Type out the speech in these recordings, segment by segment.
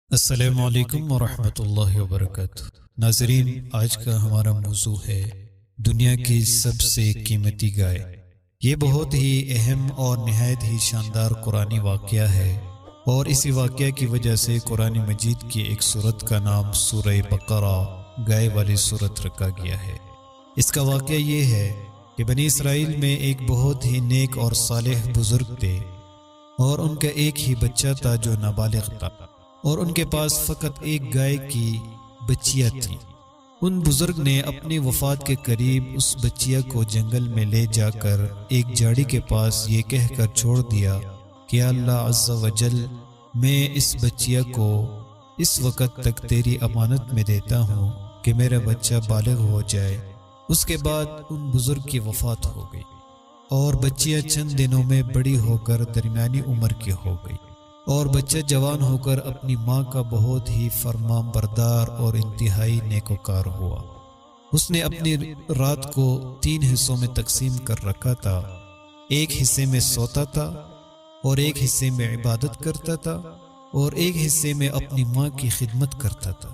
السلام علیکم ورحمۃ اللہ وبرکاتہ۔ ناظرین، آج کا ہمارا موضوع ہے دنیا کی سب سے قیمتی گائے۔ یہ بہت ہی اہم اور نہایت ہی شاندار قرآنی واقعہ ہے، اور اسی واقعہ کی وجہ سے قرآن مجید کی ایک سورت کا نام سورہ بقرہ گائے والی سورت رکھا گیا ہے۔ اس کا واقعہ یہ ہے کہ بنی اسرائیل میں ایک بہت ہی نیک اور صالح بزرگ تھے، اور ان کا ایک ہی بچہ تھا جو نابالغ تھا، اور ان کے پاس فقط ایک گائے کی بچیا تھی۔ ان بزرگ نے اپنی وفات کے قریب اس بچیا کو جنگل میں لے جا کر ایک جھاڑی کے پاس یہ کہہ کر چھوڑ دیا کہ اللہ عز و جل، میں اس بچیا کو اس وقت تک تیری امانت میں دیتا ہوں کہ میرا بچہ بالغ ہو جائے۔ اس کے بعد ان بزرگ کی وفات ہو گئی، اور بچیا چند دنوں میں بڑی ہو کر درمیانی عمر کی ہو گئی، اور بچہ جوان ہو کر اپنی ماں کا بہت ہی فرمان بردار اور انتہائی نیکوکار ہوا۔ اس نے اپنی رات کو 3 حصوں میں تقسیم کر رکھا تھا۔ ایک حصے میں سوتا تھا، اور ایک حصے میں عبادت کرتا تھا، اور ایک حصے میں اپنی ماں کی خدمت کرتا تھا،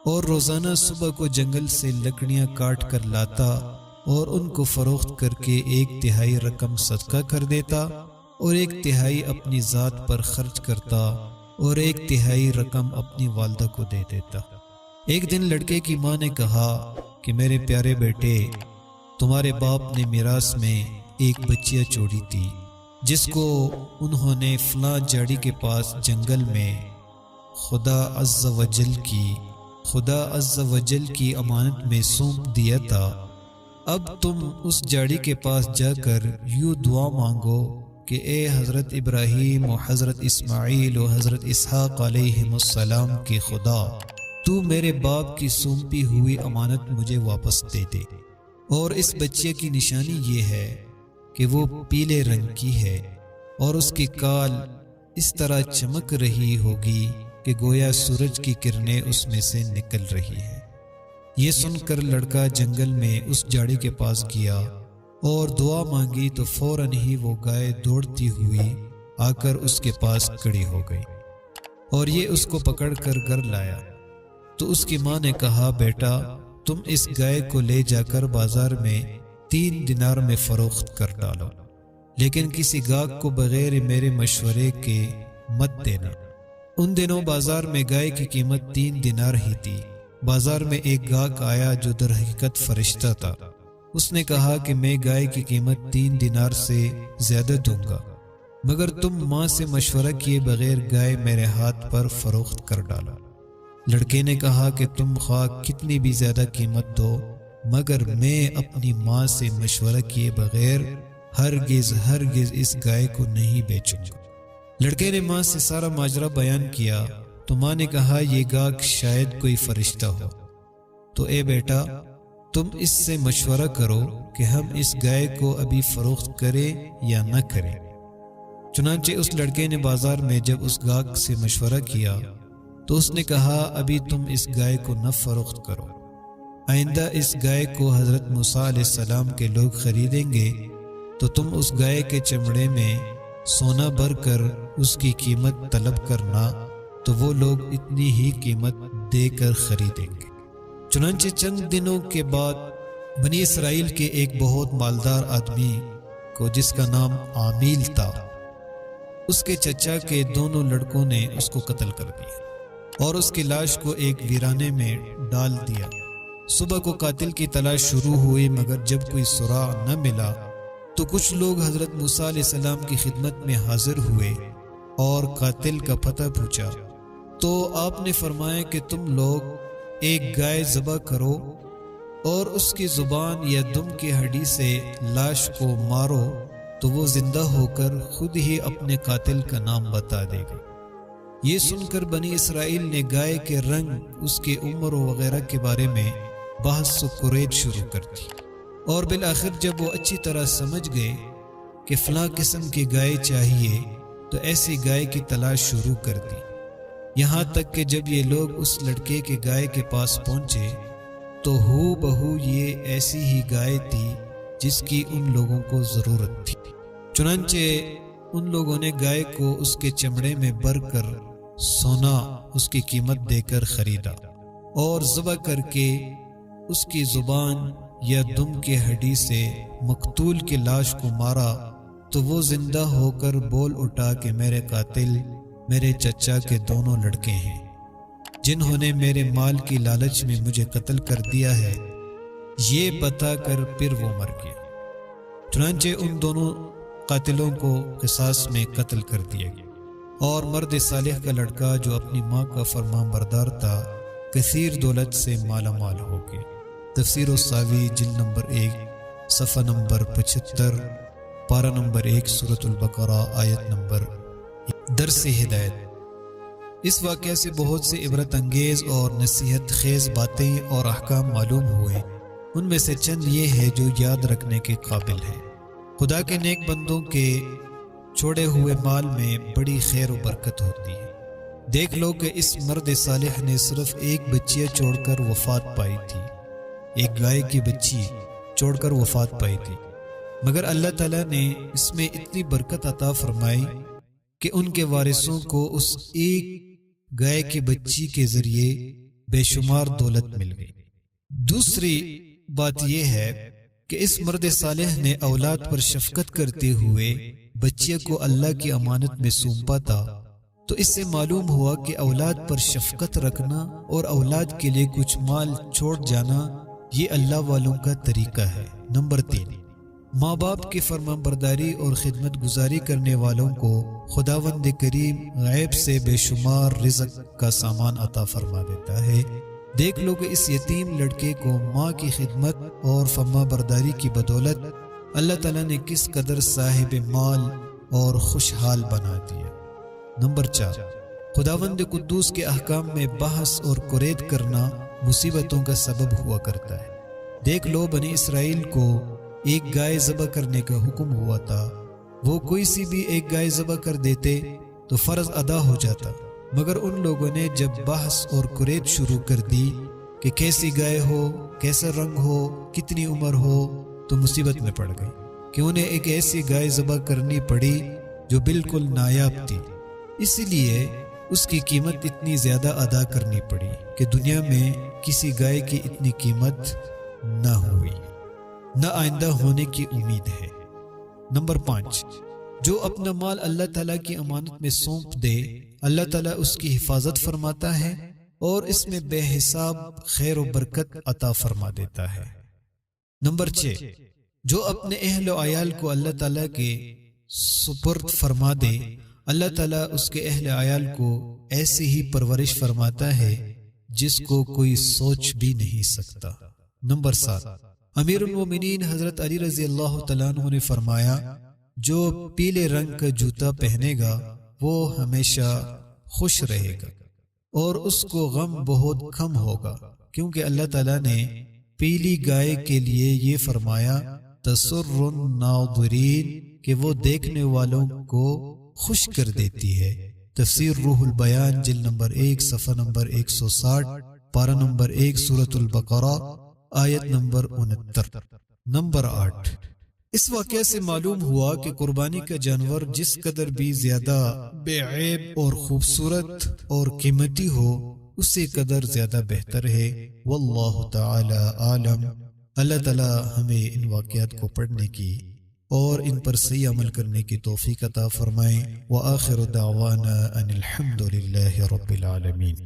اور روزانہ صبح کو جنگل سے لکڑیاں کاٹ کر لاتا اور ان کو فروخت کر کے 1/3 رقم صدقہ کر دیتا، اور 1/3 اپنی ذات پر خرچ کرتا، اور 1/3 رقم اپنی والدہ کو دے دیتا۔ ایک دن لڑکے کی ماں نے کہا کہ میرے پیارے بیٹے، تمہارے باپ نے میراث میں ایک بچیا چھوڑی تھی، جس کو انہوں نے فلاں جھاڑی کے پاس جنگل میں خدا عز و جل کی امانت میں سونپ دیا تھا۔ اب تم اس جھاڑی کے پاس جا کر یوں دعا مانگو کہ اے حضرت ابراہیم و حضرت اسماعیل و حضرت اسحاق علیہم السلام کے خدا، تو میرے باپ کی سونپی ہوئی امانت مجھے واپس دے دے۔ اور اس بچے کی نشانی یہ ہے کہ وہ پیلے رنگ کی ہے، اور اس کی کال اس طرح چمک رہی ہوگی کہ گویا سورج کی کرنیں اس میں سے نکل رہی ہے۔ یہ سن کر لڑکا جنگل میں اس جھاڑی کے پاس گیا اور دعا مانگی، تو فوراً ہی وہ گائے دوڑتی ہوئی آ کر اس کے پاس کھڑی ہو گئی، اور یہ اس کو پکڑ کر گھر لایا۔ تو اس کی ماں نے کہا، بیٹا، تم اس گائے کو لے جا کر بازار میں 3 دینار میں فروخت کر ڈالو، لیکن کسی گاہک کو بغیر میرے مشورے کے مت دینا۔ ان دنوں بازار میں گائے کی قیمت 3 دینار ہی تھی۔ بازار میں ایک گاہک آیا جو در حقیقت فرشتہ تھا۔ اس نے کہا کہ میں گائے کی قیمت 3 دینار سے زیادہ دوں گا، مگر تم ماں سے مشورہ کیے بغیر گائے میرے ہاتھ پر فروخت کر ڈالو۔ لڑکے نے کہا کہ تم خواہ کتنی بھی زیادہ قیمت دو، مگر میں اپنی ماں سے مشورہ کیے بغیر ہرگز اس گائے کو نہیں بیچوں گا۔ لڑکے نے ماں سے سارا ماجرا بیان کیا، تو ماں نے کہا، یہ گاہک شاید کوئی فرشتہ ہو، تو اے بیٹا، تم اس سے مشورہ کرو کہ ہم اس گائے کو ابھی فروخت کریں یا نہ کریں۔ چنانچہ اس لڑکے نے بازار میں جب اس گاہک سے مشورہ کیا تو اس نے کہا، ابھی تم اس گائے کو نہ فروخت کرو، آئندہ اس گائے کو حضرت موسیٰ علیہ السلام کے لوگ خریدیں گے تو تم اس گائے کے چمڑے میں سونا بھر کر اس کی قیمت طلب کرنا، تو وہ لوگ اتنی ہی قیمت دے کر خریدیں گے۔ چنانچہ چند دنوں کے بعد بنی اسرائیل کے ایک بہت مالدار آدمی کو، جس کا نام عامیل تھا، اس کے چچا کے دونوں لڑکوں نے اس کو قتل کر دیا اور اس کی لاش کو ایک ویرانے میں ڈال دیا۔ صبح کو قاتل کی تلاش شروع ہوئی، مگر جب کوئی سراغ نہ ملا تو کچھ لوگ حضرت موسیٰ علیہ السلام کی خدمت میں حاضر ہوئے اور قاتل کا پتہ پوچھا، تو آپ نے فرمایا کہ تم لوگ ایک گائے ذبح کرو اور اس کی زبان یا دم کی ہڈی سے لاش کو مارو، تو وہ زندہ ہو کر خود ہی اپنے قاتل کا نام بتا دے گا۔ یہ سن کر بنی اسرائیل نے گائے کے رنگ، اس کی عمر وغیرہ کے بارے میں بحث و کریج شروع کر دی، اور بالآخر جب وہ اچھی طرح سمجھ گئے کہ فلاں قسم کی گائے چاہیے تو ایسی گائے کی تلاش شروع کر دی۔ یہاں تک کہ جب یہ لوگ اس لڑکے کے گائے کے پاس پہنچے تو ہو بہو یہ ایسی ہی گائے تھی جس کی ان لوگوں کو ضرورت تھی۔ چنانچہ ان لوگوں نے گائے کو اس کے چمڑے میں بھر کر سونا اس کی قیمت دے کر خریدا اور ذبح کر کے اس کی زبان یا دم کے ہڈی سے مقتول کی لاش کو مارا تو وہ زندہ ہو کر بول اٹھا کہ میرے قاتل میرے چچا کے دونوں لڑکے ہیں جنہوں نے میرے مال کی لالچ میں مجھے قتل کر دیا ہے، یہ بتا کر پھر وہ مر گیا۔ چنانچہ ان دونوں قاتلوں کو قصاص میں قتل کر دیا گیا، اور مرد صالح کا لڑکا جو اپنی ماں کا فرمان بردار تھا کثیر دولت سے مالا مال ہو گیا۔ تفسیر الساوی جلد نمبر 1 صفحہ نمبر 75 پارہ نمبر 1 سورۃ البقرہ آیت نمبر 1۔ درس ہدایت۔ اس واقعہ سے بہت سے عبرت انگیز اور نصیحت خیز باتیں اور احکام معلوم ہوئے، ان میں سے چند یہ ہے جو یاد رکھنے کے قابل ہے۔ خدا کے نیک بندوں کے چھوڑے ہوئے مال میں بڑی خیر و برکت ہوتی ہے۔ دیکھ لو کہ اس مرد صالح نے صرف ایک بچیاں چھوڑ کر وفات پائی تھی، ایک گائے کی بچی چھوڑ کر وفات پائی تھی، مگر اللہ تعالیٰ نے اس میں اتنی برکت عطا فرمائی کہ ان کے وارثوں کو اس ایک گائے کی بچی کے ذریعے بے شمار دولت مل گئی۔ دوسری بات یہ ہے کہ اس مرد صالح نے اولاد پر شفقت کرتے ہوئے بچیوں کو اللہ کی امانت میں سونپا تھا، تو اس سے معلوم ہوا کہ اولاد پر شفقت رکھنا اور اولاد کے لیے کچھ مال چھوڑ جانا یہ اللہ والوں کا طریقہ ہے۔ نمبر 3، ماں باپ کی فرمان برداری اور خدمت گزاری کرنے والوں کو خداوند کریم غیب سے بے شمار رزق کا سامان عطا فرما دیتا ہے۔ دیکھ لو کہ اس یتیم لڑکے کو ماں کی خدمت اور فرمان برداری کی بدولت اللہ تعالیٰ نے کس قدر صاحب مال اور خوشحال بنا دیا۔ نمبر 4، خداوند قدوس کے احکام میں بحث اور قرید کرنا مصیبتوں کا سبب ہوا کرتا ہے۔ دیکھ لو بنی اسرائیل کو ایک گائے ذبح کرنے کا حکم ہوا تھا، وہ کوئی سی بھی ایک گائے ذبح کر دیتے تو فرض ادا ہو جاتا، مگر ان لوگوں نے جب بحث اور قرید شروع کر دی کہ کیسی گائے ہو، کیسا رنگ ہو، کتنی عمر ہو، تو مصیبت میں پڑ گئی کہ انہیں ایک ایسی گائے ذبح کرنی پڑی جو بالکل نایاب تھی، اسی لیے اس کی قیمت اتنی زیادہ ادا کرنی پڑی کہ دنیا میں کسی گائے کی اتنی قیمت نہ ہوئی، نہ آئندہ ہونے کی امید ہے۔ نمبر 5، جو اپنا مال اللہ تعالیٰ کی امانت میں سونپ دے اللہ تعالیٰ اس کی حفاظت فرماتا ہے اور اس میں بے حساب خیر و برکت عطا فرما دیتا ہے۔ نمبر 6، جو اپنے اہل و عیال کو اللہ تعالیٰ کے سپرد فرما دے اللہ تعالیٰ اس کے اہل عیال کو ایسی ہی پرورش فرماتا ہے جس کو کوئی سوچ بھی نہیں سکتا۔ نمبر 7، امیر المومنین حضرت علی رضی اللہ تعالیٰ عنہ نے فرمایا، جو پیلے رنگ کا جوتا پہنے گا وہ ہمیشہ خوش رہے گا اور اس کو غم بہت کم ہوگا، کیونکہ اللہ تعالیٰ نے پیلی گائے کے لیے یہ فرمایا تسر الناظرین کہ وہ دیکھنے والوں کو خوش کر دیتی ہے۔ تفسیر روح البیان جلد نمبر 1 صفحہ نمبر 160 پارہ نمبر 1 سورۃ البقرہ آیت نمبر 69۔ نمبر 8، اس واقعہ سے معلوم ہوا کہ قربانی کا جانور جس قدر بھی زیادہ بے عیب اور خوبصورت اور قیمتی ہو اسی قدر زیادہ بہتر ہے۔ واللہ تعالی عالم۔ اللہ تعالی ہمیں ان واقعات کو پڑھنے کی اور ان پر صحیح عمل کرنے کی توفیق عطا فرمائے۔ وآخر دعوانا ان الحمد للہ رب العالمین۔